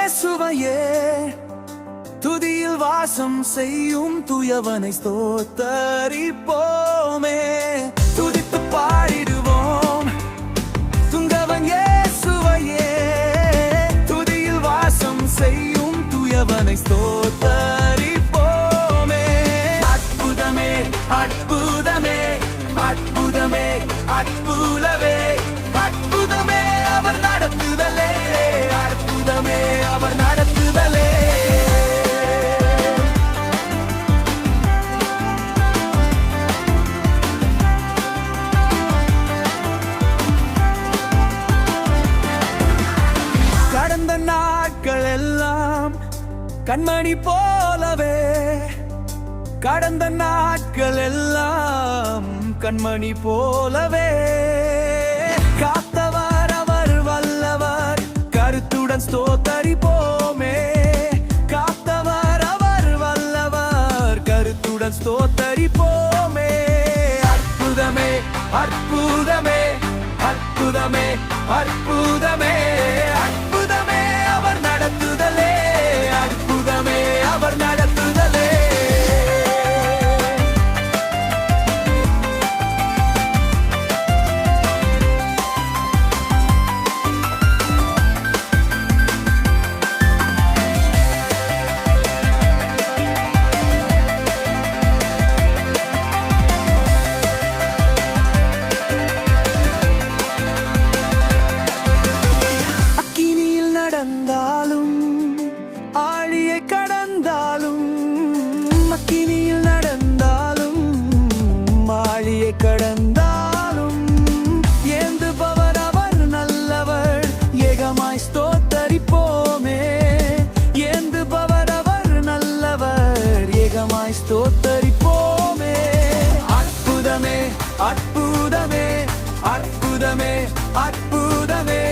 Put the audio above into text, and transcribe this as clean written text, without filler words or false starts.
இயேசுவையே துதியில் வாசம் செய்யும் துயவனை ஸ்தோத்தரிப்போமே. துதித்து பாடிடுவோம் துங்கவன் இயேசுவையே துதியில் வாசம் செய்யும் துயவனை ஸ்தோத்தரிப்போமே. அற்புதமே அற்புதமே அற்புதமே அற்புதமே அற்புதமே அவர் நடத்துதலே, அற்புதமே அவர் நடத்துதலே. கடந்த நாட்கள் எல்லாம் கண்மணி போலவே, கடந்த நாட்கள் எல்லாம் கண்மணி போலவே காத்தவர் அவர் வல்லவர் கருத்துடன் ஸ்தோத்தரிப்போமே. காத்தவர் அவர் வல்லவர் கருத்துடன் ஸ்தோத்தரிப்போமே. அற்புதமே அற்புதமே அற்புதமே அற்புதமே அற்புதமே அவர் நடத்துதலே, அற்புதமே அவர் நடத்துதலே. ஆழியை கடந்தாலும் அக்கினியில் நடந்தாலும் ஆழியை கடந்தாலும் ஏந்துபவர் அவர் நல்லவர் ஏகமாய் ஸ்தோத்தரிப்போமே. ஏந்துபவர் அவர் நல்லவர் ஏகமாய் ஸ்தோத்தரிப்போமே. அற்புதமே அற்புதமே அற்புதமே அற்புதமே